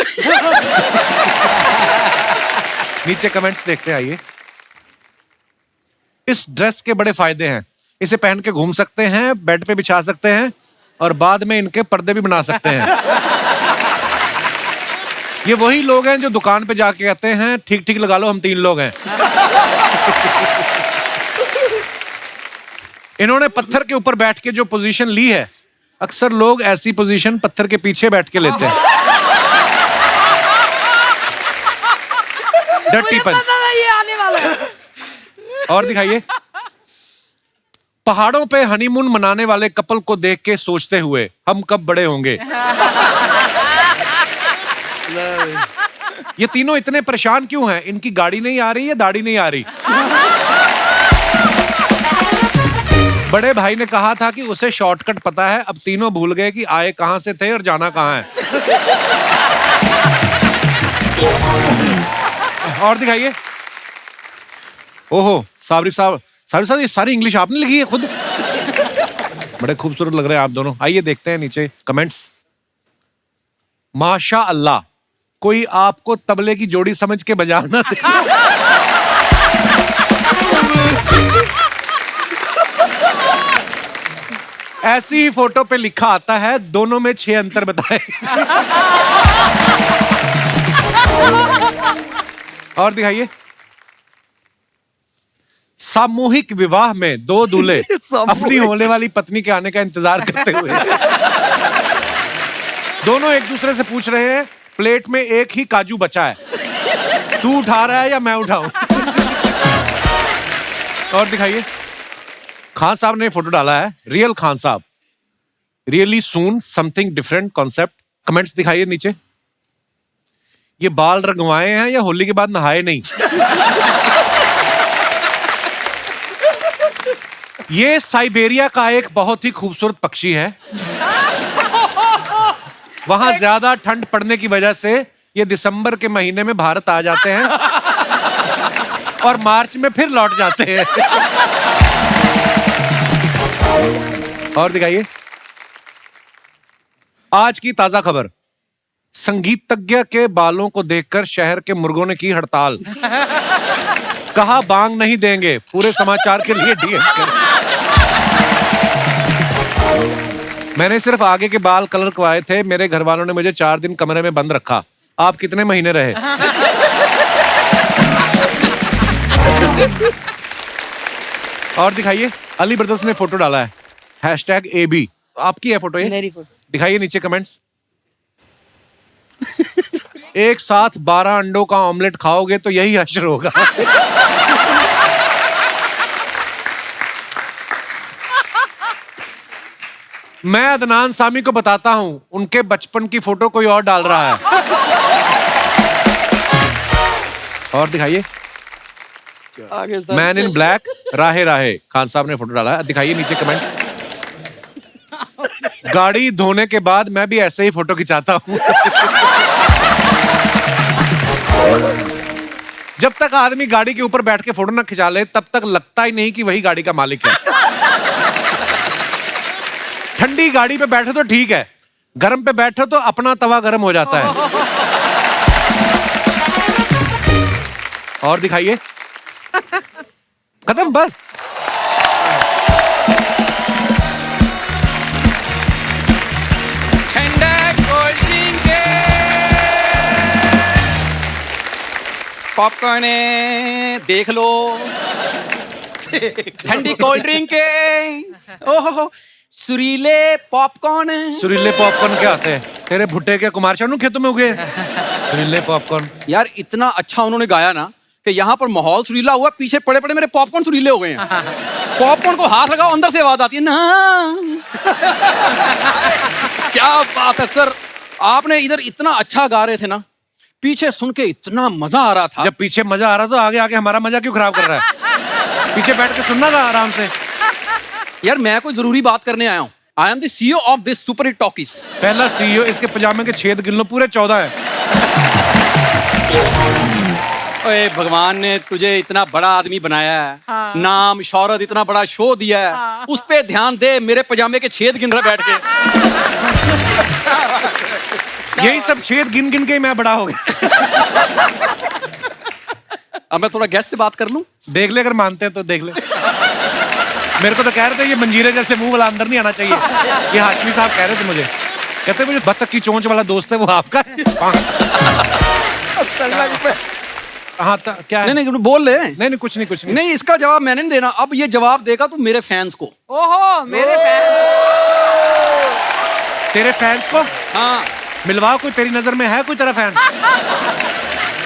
नीचे कमेंट्स देखते हैं, आइए। इस ड्रेस के बड़े फायदे हैं, इसे पहन के घूम सकते हैं, बेड पे बिछा सकते हैं और बाद में इनके पर्दे भी बना सकते हैं। ये वही लोग हैं जो दुकान पे जाके कहते हैं ठीक ठीक लगा लो हम 3 लोग हैं। इन्होंने पत्थर के ऊपर बैठ के जो पोजीशन ली है, अक्सर लोग ऐसी पोजीशन पत्थर के पीछे बैठ के लेते हैं। डर्टी पंच। ये आने वाला है। और दिखाइए। पहाड़ों पे हनीमून मनाने वाले कपल को देख के सोचते हुए हम कब बड़े होंगे। ये तीनों इतने परेशान क्यों हैं? इनकी गाड़ी नहीं आ रही या दाढ़ी नहीं आ रही? बड़े भाई ने कहा था कि उसे शॉर्टकट पता है, अब तीनों भूल गए कि आए कहां से थे और जाना कहां है। और दिखाइए। ओहो साबरी साहब ये सारी इंग्लिश आपने लिखी है खुद? बड़े खूबसूरत लग रहे हैं आप दोनों। आइए देखते हैं नीचे कमेंट्स। माशा अल्लाह, कोई आपको तबले की जोड़ी समझ के बजाना दे। ऐसी ही फोटो पे लिखा आता है दोनों में 6 अंतर बताए। और दिखाइए। सामूहिक विवाह में 2 दूल्हे अपनी होने वाली पत्नी के आने का इंतजार करते हुए दोनों एक दूसरे से पूछ रहे हैं प्लेट में एक ही काजू बचा है, तू उठा रहा है या मैं उठाऊं? और दिखाइए। खान साहब ने फोटो डाला है, रियल खान साहब, रियली सून समथिंग डिफरेंट कॉन्सेप्ट। कमेंट्स दिखाइए नीचे। ये बाल रंगवाए हैं या होली के बाद नहाए नहीं? ये साइबेरिया का एक बहुत ही खूबसूरत पक्षी है। वहां ज्यादा ठंड पड़ने की वजह से ये दिसंबर के महीने में भारत आ जाते हैं और मार्च में फिर लौट जाते हैं। और दिखाइए। आज की ताजा खबर, संगीतज्ञ के बालों को देखकर शहर के मुर्गों ने की हड़ताल। कहा बांग नहीं देंगे, पूरे समाचार के लिए डीएम करें। मैंने सिर्फ आगे के बाल कलर करवाए थे, मेरे घर वालों ने मुझे 4 दिन कमरे में बंद रखा। आप कितने महीने रहे? और दिखाइए। अली ब्रदर्स ने फोटो डाला है, #AB। आपकी है फोटो ये? मेरी फोटो। दिखाइए नीचे कमेंट्स। एक साथ 12 अंडों का ऑमलेट खाओगे तो यही हश्र होगा। मैं अदनान सामी को बताता हूं, उनके बचपन की फोटो कोई और डाल रहा है। और दिखाइए। मैन इन ब्लैक, राहे राहे, खान साहब ने फोटो डाला है। दिखाइए नीचे कमेंट। गाड़ी धोने के बाद मैं भी ऐसे ही फोटो खिंचाता हूं। जब तक आदमी गाड़ी के ऊपर बैठ के फोटो ना खिंचा ले, तब तक लगता ही नहीं कि वही गाड़ी का मालिक है। ठंडी गाड़ी पे बैठे तो ठीक है, गर्म पे बैठो तो अपना तवा गर्म हो जाता है। और दिखाइए। खत्म बस। ठंडा कोल्ड ड्रिंक पॉपकॉर्न देख लो, ठंडी कोल्ड ड्रिंक ओहो सुरीले पॉपकॉर्न। सुरीले पॉपकॉर्न क्या आते हैं? तेरे भुट्टे के कुमार शानू खेतों में उगे? सुरीले पॉपकॉर्न। यार इतना अच्छा उन्होंने गाया ना कि यहाँ पर माहौल सुरीला हुआ, पीछे पड़े पड़े मेरे पॉपकॉर्न सुरीले हो गए हैं। पॉपकॉर्न को हाथ लगाओ, अंदर से आवाज आती है ना। क्या बात है सर, आपने इधर इतना अच्छा गा रहे थे ना, पीछे सुन के इतना मजा आ रहा था। जब पीछे मजा आ रहा तो आगे आके हमारा मजा क्यों खराब कर रहा है? पीछे बैठ के सुनना था आराम से। यार मैं कोई जरूरी बात करने आया हूँ। I am the CEO of this super hit talkies. पहला CEO, इसके पजामे के छेद गिन लो, पूरे 14 है। ओए भगवान ने तुझे इतना बड़ा आदमी बनाया है, नाम शौहरत इतना बड़ा शो दिया है, उस पे ध्यान दे। मेरे पजामे के छेद गिन रहा बैठ के। यही सब छेद गिन गिन के ही मैं बड़ा हो गया। अब मैं थोड़ा गेस्ट से बात कर लूं। देख ले, अगर मानते हैं तो देख ले। मेरे को तो कह रहे थे ये मंजीरे जैसे मुंह वाला अंदर नहीं आना चाहिए। ये हाशमी साहब कह रहे थे मुझे, कहते मुझे बत्तख की चोंच वाला दोस्त है वो आपका है। हाँ क्या है? नहीं बोल ले। नहीं कुछ नहीं। नहीं इसका जवाब मैंने नहीं देना। अब ये जवाब देगा तू मेरे फैंस को। ओहो मेरे फैन। तेरे फैंस को? हाँ मिलवा, कोई तेरी नजर में है कोई तेरा फैन?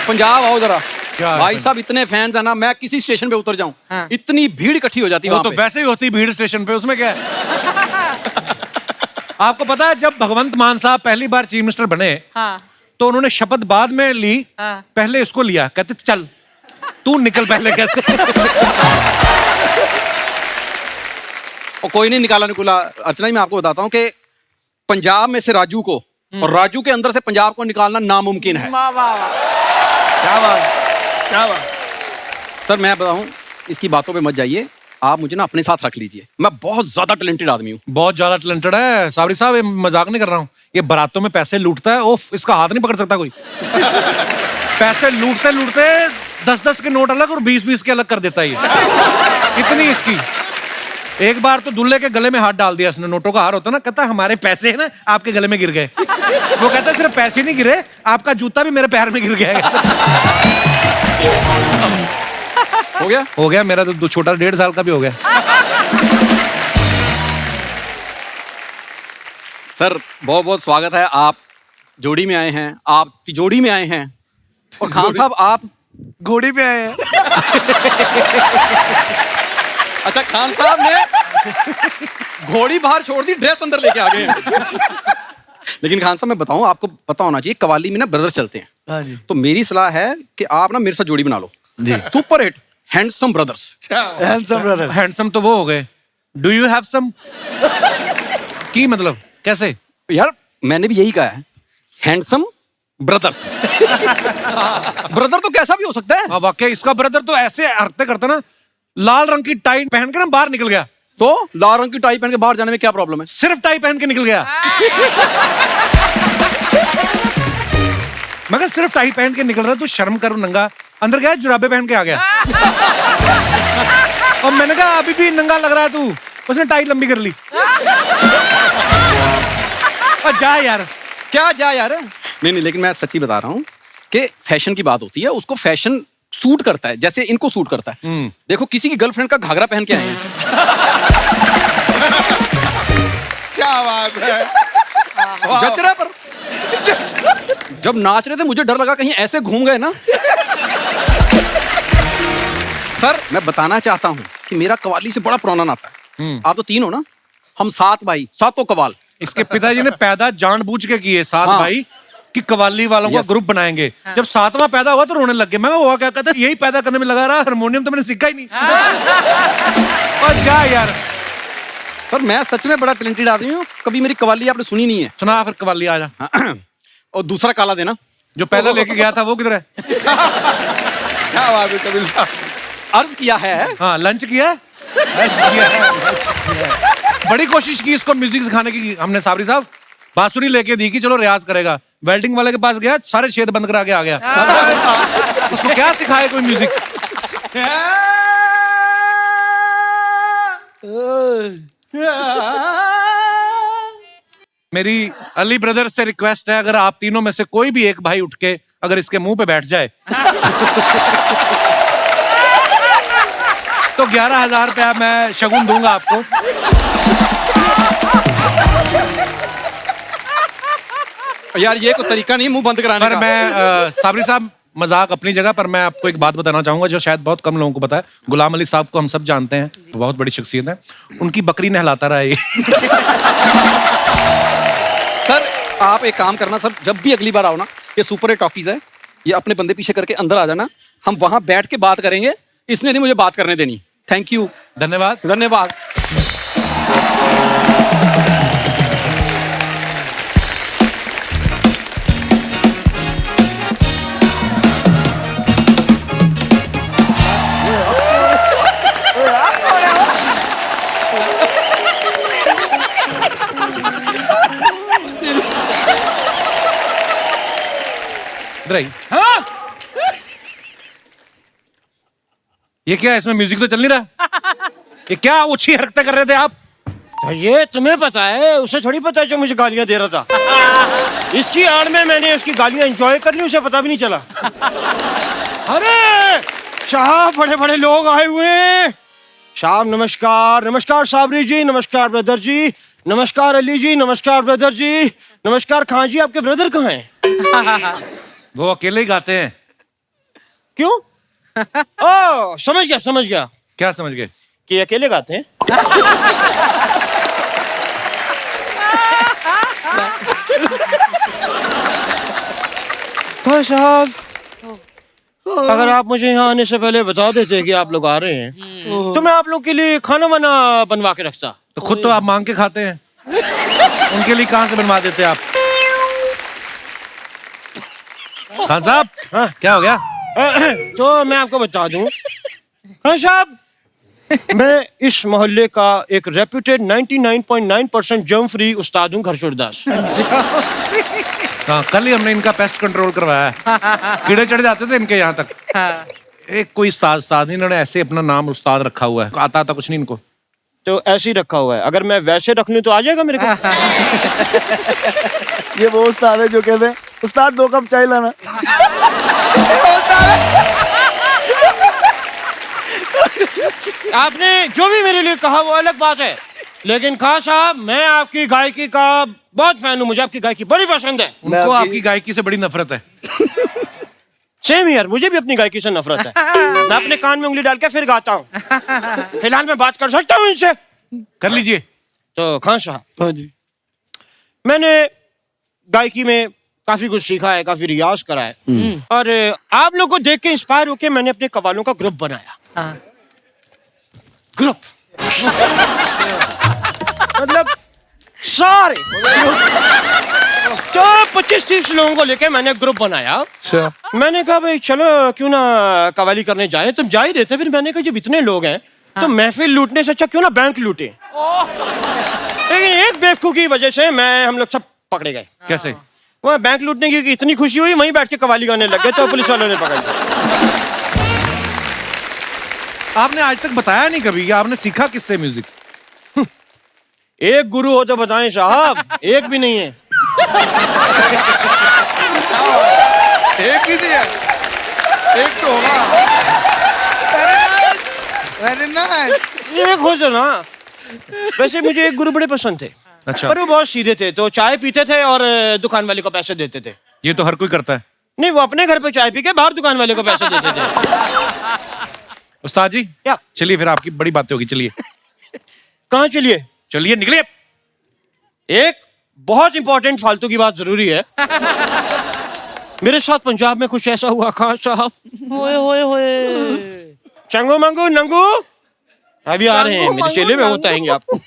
पंजाब आओ जरा। क्या है भाई पंजाब? साहब इतने फैंस है ना, मैं किसी स्टेशन पे उतर जाऊं इतनी भीड़ इकट्ठी हो जाती है वो वहां तो पे। वैसे ही होती भीड़ स्टेशन पे, उसमें क्या है? आपको पता है जब भगवंत मान साहब पहली बार चीफ मिनिस्टर बने तो उन्होंने शपथ बाद में ली, पहले इसको लिया, कहते चल तू निकल पहले, कहते। और कोई नहीं निकाला अर्चना जी, मैं आपको बताता हूँ कि पंजाब में से राजू को और राजू के अंदर से पंजाब को निकालना नामुमकिन है। क्या बात? सर मैं बताऊं, इसकी बातों पे मत जाइए, आप मुझे ना अपने साथ रख लीजिए। मैं बहुत ज्यादा टैलेंटेड आदमी हूँ। बहुत ज्यादा टैलेंटेड है साबरी साहब, ये मजाक नहीं कर रहा हूँ। ये बारातों में पैसे लूटता है, ओफ, इसका हाथ नहीं पकड़ सकता कोई। पैसे लूटते लूटते 10-10 के नोट अलग और 20-20 के अलग कर देता है ये। इतनी इसकी। एक बार तो दूल्हे के गले में हाथ डाल दिया इसने, नोटों का हार होता ना, कहता हमारे पैसे है ना आपके गले में गिर गए। वो कहता सिर्फ पैसे नहीं गिरे, आपका जूता भी मेरे पैर में गिर गया। हो गया मेरा तो छोटा 1.5 साल का भी हो गया। सर बहुत बहुत स्वागत है, आप जोड़ी में आए हैं, आप तिजोरी में आए हैं, और खान साहब आप घोड़ी पे आए हैं। अच्छा खान साहब ने घोड़ी बाहर छोड़ दी, ड्रेस अंदर लेके आ गए हैं। लेकिन खान साहब मैं बताऊं, आपको पता होना चाहिए कवाली में ना ब्रदर्स चलते हैं। हाँ जी। तो मेरी सलाह है कि आप ना मेरे साथ जोड़ी बना लो जी। Super hit handsome brothers. Handsome brother. Handsome तो वो हो गए, डू यू हैव सम की मतलब कैसे? यार मैंने भी यही कहा है, हैंडसम ब्रदर्स। ब्रदर तो कैसा भी हो सकता है। हाँ वाकई, इसका ब्रदर तो ऐसे हरकतें करता ना, लाल रंग की टाई पहन के ना बाहर निकल गया। तो लाल रंग की टाई पहन के बाहर जाने में क्या प्रॉब्लम है? सिर्फ टाई पहन के निकल गया। मगर सिर्फ टाई पहन के निकल रहा, तू शर्म करो नंगा। अंदर गया जुराबे पहन के आ गया। और मैंने कहा अभी भी नंगा लग रहा है तू, उसने टाई लंबी कर ली। और जा यार। क्या जा यार? नहीं लेकिन मैं सच्ची बता रहा हूँ कि फैशन की बात होती है, उसको फैशन सूट करता है जैसे इनको सूट करता है। देखो किसी की गर्लफ्रेंड का घाघरा पहन के आए हैं। क्या बात है। जच रहा है, पर जब नाच रहे थे मुझे डर लगा कहीं ऐसे घूम गए ना। सर मैं बताना चाहता हूँ कि मेरा कवाली से बड़ा पुराना नाता है। आप तो 3 हो ना, हम 7 भाई, 7 कवाल। इसके पिताजी ने पैदा जानबूझ के किए 7 हाँ। भाई कि कवाली वालों का Yes. ग्रुप बनाएंगे। जब 7वां पैदा हुआ तो रोने लग गए। मैं हुआ क्या, कहता यही पैदा करने में लगा रहा, हारमोनियम तो मैंने सीखा ही नहीं। और जा यार। सर मैं सच में बड़ा टैलेंटेड आदमी हूँ, कभी मेरी कवाली आपने सुनी नहीं है। सुना फिर कवाली, आ जा। और दूसरा काला देना, जो पहले लेके गया था वो किधर है? क्या बात है कपिल साहब। अर्ज किया है। हाँ लंच किया है? बड़ी कोशिश की इसको म्यूजिक सिखाने की हमने। साबरी साहब बांसुरी लेके दी कि चलो रियाज करेगा, वेल्डिंग वाले के पास गया, सारे छेद बंद करा के आ गया। उसको क्या सिखाए कोई म्यूजिक? मेरी अली ब्रदर से रिक्वेस्ट है, अगर आप तीनों में से कोई भी एक भाई उठ के अगर इसके मुंह पे बैठ जाए तो 11,000 रुपया मैं शगुन दूंगा आपको। यार ये कोई तरीका नहीं मुंह बंद कराने पर का। मैं साबरी साहब मजाक अपनी जगह पर मैं आपको एक बात बताना चाहूंगा जो शायद बहुत कम लोगों को पता है। गुलाम अली साहब को हम सब जानते हैं, बहुत बड़ी शख्सियत है। उनकी बकरी नहलाता रहा ये। सर आप एक काम करना सर, जब भी अगली बार आओ ना, ये सुपर हिट टॉकीज है, ये अपने बंदे पीछे करके अंदर आ जाना, हम वहां बैठ के बात करेंगे। इसने नहीं मुझे बात करने देनी। थैंक यू, धन्यवाद। धन्यवाद। इधर आइए। हाँ? ये क्या है, इसमें म्यूजिक तो चल नहीं रहा। ये क्या ओछी हरकतें कर रहे थे आप? तो ये तुम्हें पता है, उसे थोड़ी पता है जो मुझे गालियां दे रहा था। इसकी आड़ में मैंने उसकी गालियां एंजॉय कर ली, उसे पता भी नहीं चला। अरे साहब, बड़े बड़े लोग आए हुए हैं। साहब नमस्कार। नमस्कार साबरी जी, नमस्कार ब्रदर जी, नमस्कार अली जी, नमस्कार ब्रदर जी, नमस्कार खान जी। आपके ब्रदर कहाँ हैं? वो अकेले ही गाते हैं। क्यों? ओ समझ गया, समझ गया। क्या समझ गए? कि अकेले गाते हैं। हाँ साहब, अगर आप मुझे यहाँ आने से पहले बता देते कि आप लोग आ रहे हैं तो मैं आप लोग के लिए खाना वाना बनवा के रखता। तो खुद तो आप मांग के खाते हैं, उनके लिए कहाँ से बनवा देते आप? खान साहब, हाँ क्या हो गया? तो मैं आपको बता दूं, हाँ साहब, मैं इस मोहल्ले का एक रेप्यूटेड 99.9% जर्म फ्री उस्ताद हूँ, घरशुरदास। हाँ, कल ही हमने इनका पेस्ट कंट्रोल करवाया है। कीड़े चढ़ जाते थे इनके यहाँ तक। एक कोई उस्ताद इन्होंने ऐसे अपना नाम उस्ताद रखा हुआ है, आता कुछ नहीं इनको। तो ऐसे ही रखा हुआ है, अगर मैं वैसे रख लूं तो आ जाएगा मेरे को। ये वो उस्ताद है जो कहते हैं उस्ताद 2 कप चाय लाना। आपने जो भी मेरे लिए कहा वो अलग बात है, लेकिन खान साहब मैं आपकी गायकी का बहुत फैन हूँ, मुझे आपकी गायकी बड़ी पसंद है। उनको आपकी गायकी से बड़ी नफरत है। सेम यार, मुझे भी अपनी गायकी से नफरत है। मैं अपने कान में उंगली डाल के फिर गाता हूँ। फिलहाल मैं बात कर सकता हूँ इनसे? कर लीजिए। तो खान साहब, हाँ जी, मैंने गायकी में काफी कुछ सीखा है, काफी रियाज करा है, और आप लोग को देख के इंस्पायर होके मैंने अपने कव्वालों का ग्रुप बनाया। ग्रुप मतलब सारे तो 25-30 लोगों को लेके मैंने ग्रुप बनाया। मैंने कहा भाई चलो क्यों ना कव्वाली करने जाए, तुम जा ही देते। फिर मैंने कहा जब इतने लोग हैं तो महफिल लूटने से अच्छा क्यों ना बैंक लूटे। लेकिन एक बेवकूफ की वजह से हम लोग सब पकड़े गए। कैसे? वहाँ बैंक लूटने की इतनी खुशी हुई, वहीं बैठ के कव्वाली गाने लग गए तो पुलिस वालों ने पकड़ लिया। आपने आज तक बताया नहीं कभी कि आपने सीखा किससे म्यूजिक? एक गुरु हो तो बताएं साहब, एक भी नहीं है। एक ही नहीं है, एक तो होगा। एक हो तो ना। वैसे मुझे एक गुरु बड़े पसंद थे। अच्छा। पर वो बहुत सीधे थे, तो चाय पीते थे और दुकान वाले को पैसे देते थे। ये तो हर कोई करता है। नहीं, वो अपने घर पे चाय पी के बाहर दुकान वाले को पैसे देते थे। उस्ताद जी, क्या? चलिए फिर आपकी बड़ी बातें होगी, चलिए। कहाँ चलिए? चलिए निकलिए। एक बहुत इंपॉर्टेंट फालतू की बात जरूरी है। मेरे साथ पंजाब में कुछ ऐसा हुआ खान साहब। चंगू मंगू नंगू अभी आ रहे हैं, मेरे चेले में होता है आपको।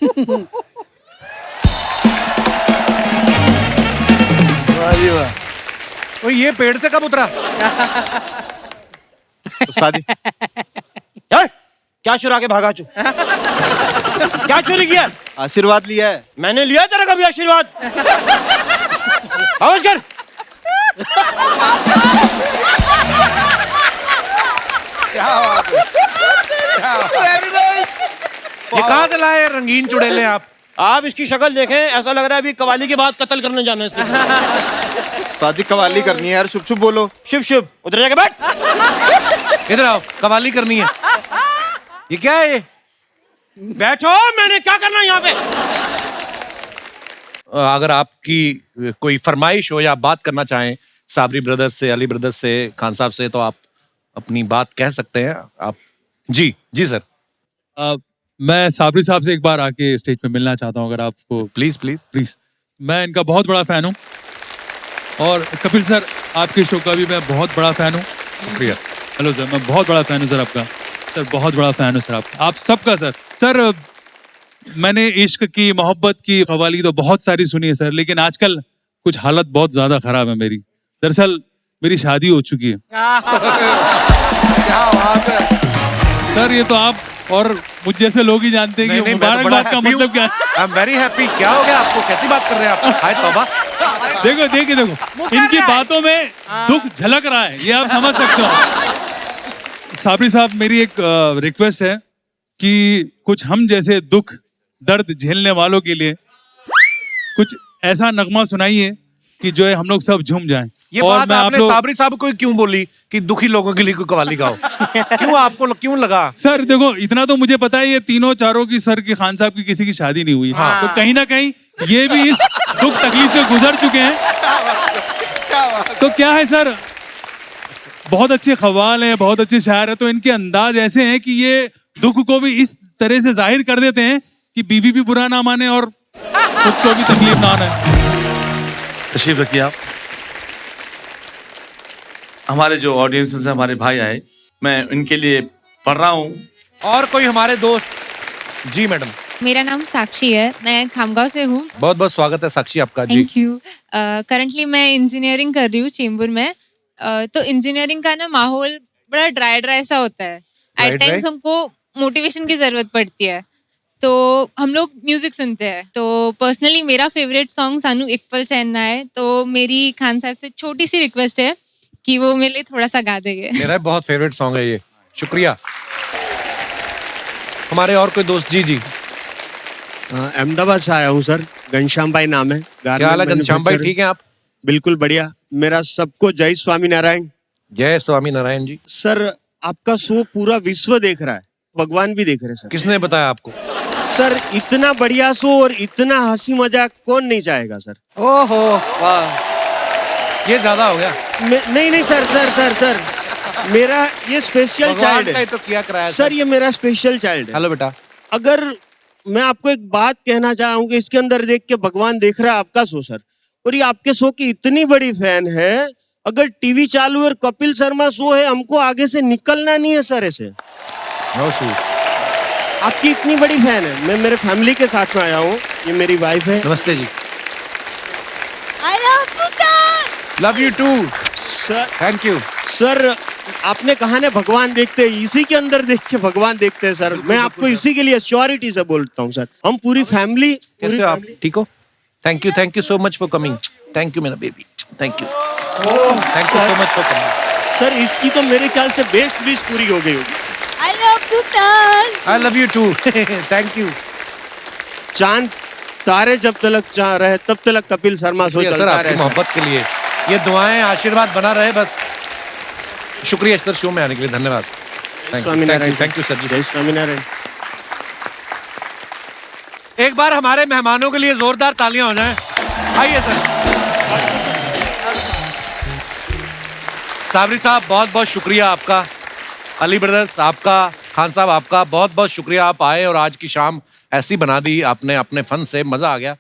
वो ये पेड़ से कब उतरा? उस्ताद जी, क्या चुरा के भागा तू? क्या चोरी किया? आशीर्वाद लिया है। मैंने लिया तेरा कभी आशीर्वाद? आवाज कर। ये कहाँ से लाए रंगीन चुड़ैले आप इसकी शक्ल देखें, ऐसा लग रहा है अभी कवाली के बाद कत्ल करने जाना है इसके। उस्ताद जी कवाली करनी है यार, शुभ शुभ बोलो। शुभ शुभ, उधर जाके बैठ। इधर आओ, कवाली करनी है। ये क्या है ये? बैठो, मैंने क्या करना है यहाँ पे? अगर आपकी कोई फरमाइश हो या आप बात करना चाहें साबरी ब्रदर्स से, अली ब्रदर्स से, खान साहब से, तो आप अपनी बात कह सकते हैं। आप जी जी सर। मैं साबरी साहब से एक बार आके स्टेज पे मिलना चाहता हूँ, अगर आपको। Please please please. मैं इनका बहुत बड़ा फैन हूँ, और कपिल सर आपके शो का भी मैं बहुत बड़ा फैन हूँ। शुक्रिया। हेलो सर, मैं बहुत बड़ा फैन हूँ सर आपका। सर बहुत बड़ा फैन हूँ सर आपका, आप सबका सर। सर मैंने इश्क की, मोहब्बत की कवाली तो बहुत सारी सुनी है सर, लेकिन आजकल कुछ हालत बहुत ज्यादा खराब है मेरी। दरअसल मेरी शादी हो चुकी है। क्या बात है। सर ये तो आप और मुझ जैसे लोग ही जानते हैं कि मुबारकबाद का मतलब क्या है। I am very happy. क्या हो गया आपको? कैसी बात कर रहे हैं आप? हाय तौबा। देखो देखिए, देखो इनकी बातों में दुख झलक रहा है, ये आप समझ सकते हो। साबरी साहब, मेरी एक रिक्वेस्ट है कि कुछ हम जैसे दुख दर्द झेलने वालों के लिए कुछ ऐसा नगमा सुनाइए कि जो है हम लोग सब झूम जाएं। ये और बात मैं आपने आप लोग साबरी साहब को क्यों बोली कि दुखी लोगों के लिए कोई कवाली गाओ? क्यों आपको क्यों लगा? सर देखो, इतना तो मुझे पता है, ये तीनों चारों की सर की खान साहब की किसी की शादी नहीं हुई। हाँ। तो कहीं ना कहीं ये भी इस दुख तकलीफ से गुजर चुके हैं। तो क्या है सर, बहुत अच्छे खवाल है, बहुत अच्छे शायर है, तो इनके अंदाज ऐसे हैं कि ये दुख को भी इस तरह से जाहिर कर देते हैं कि बीवी भी बुरा ना माने और खुद को भी तकलीफ ना आए। तशरीफ रखिए आप। हमारे जो ऑडियंस से हमारे भाई आए, मैं इनके लिए पढ़ रहा हूँ। और कोई हमारे दोस्त? जी मैडम। मेरा नाम साक्षी है, मैं खामगांव से हूँ। बहुत बहुत स्वागत है साक्षी आपका। जी थैंक यू। करंटली मैं इंजीनियरिंग कर रही हूँ चेंबूर में। तो इंजीनियरिंग का ना माहौल बड़ा ड्राई ड्राई सा होता है। एट टाइम्स हमको मोटिवेशन की जरूरत पड़ती है, तो हम लोग म्यूजिक सुनते हैं। तो पर्सनली मेरा फेवरेट सॉन्ग सानू एक पल सहना है। तो मेरी खान साहब से छोटी सी रिक्वेस्ट है कि वो मेरे लिए थोड़ा सा गा देंगे। मेरा बहुत फेवरेट सॉन्ग है ये। शुक्रिया। हमारे और कोई दोस्त? जी जी। अहमदाबाद से आया हूँ सर, घनश्याम भाई नाम है। क्या हाल है घनश्याम भाई? ठीक है आप? बिल्कुल बढ़िया। मेरा सबको जय स्वामी नारायण। जय स्वामी नारायण जी। सर आपका शो पूरा विश्व देख रहा है, भगवान भी देख रहे हैं सर। किसने बताया आपको? सर इतना बढ़िया शो और इतना हंसी मजाक कौन नहीं चाहेगा सर। ओहो वाह, ये ज्यादा हो गया। नहीं नहीं सर सर सर सर मेरा ये स्पेशल चाइल्ड है तो किया कराया सर, ये मेरा स्पेशल चाइल्ड है। हेलो बेटा। अगर मैं आपको एक बात कहना चाहूंगा, इसके अंदर देख के भगवान देख रहा है आपका शो सर, और ये आपके शो की इतनी बड़ी फैन है। अगर टीवी चालू और कपिल शर्मा शो है, हमको आगे से निकलना नहीं है सर। ऐसे आपकी इतनी बड़ी फैन है। मैं मेरे फैमिली के साथ में आया हूँ, ये मेरी वाइफ है। नमस्ते जी। I love Bhutan! Love you too sir. Thank you sir आपने कहा ना भगवान देखते हैं, इसी के अंदर देख के भगवान देखते हैं सर। मैं आपको इसी के लिए श्योरिटी से बोलता हूँ सर। हम पूरी फैमिली। कैसे हो आप? ठीक हो? Thank you so much for coming. Thank you मेरा baby, thank you so much for coming. Sir इसकी तो मेरे ख्याल से बेस्ट विश पूरी हो गई होगी। I love Bhutan! I love you too thank you. चांद तारे जब तक रहे तब तक कपिल शर्मा शो सर चलता आपकी रहे। मोहब्बत के लिए ये दुआएं आशीर्वाद बना रहे बस। शुक्रिया सर शो में आने के लिए, धन्यवाद। थैंक यू सर जी। जय स्वामीनारायण। एक बार हमारे मेहमानों के लिए जोरदार तालियां हो जाएं। आइए सर। साबरी साहब बहुत बहुत शुक्रिया आपका। अली ब्रदर्स आपका, खान साहब आपका बहुत बहुत शुक्रिया। आप आए और आज की शाम ऐसी बना दी आपने अपने फन से, मजा आ गया।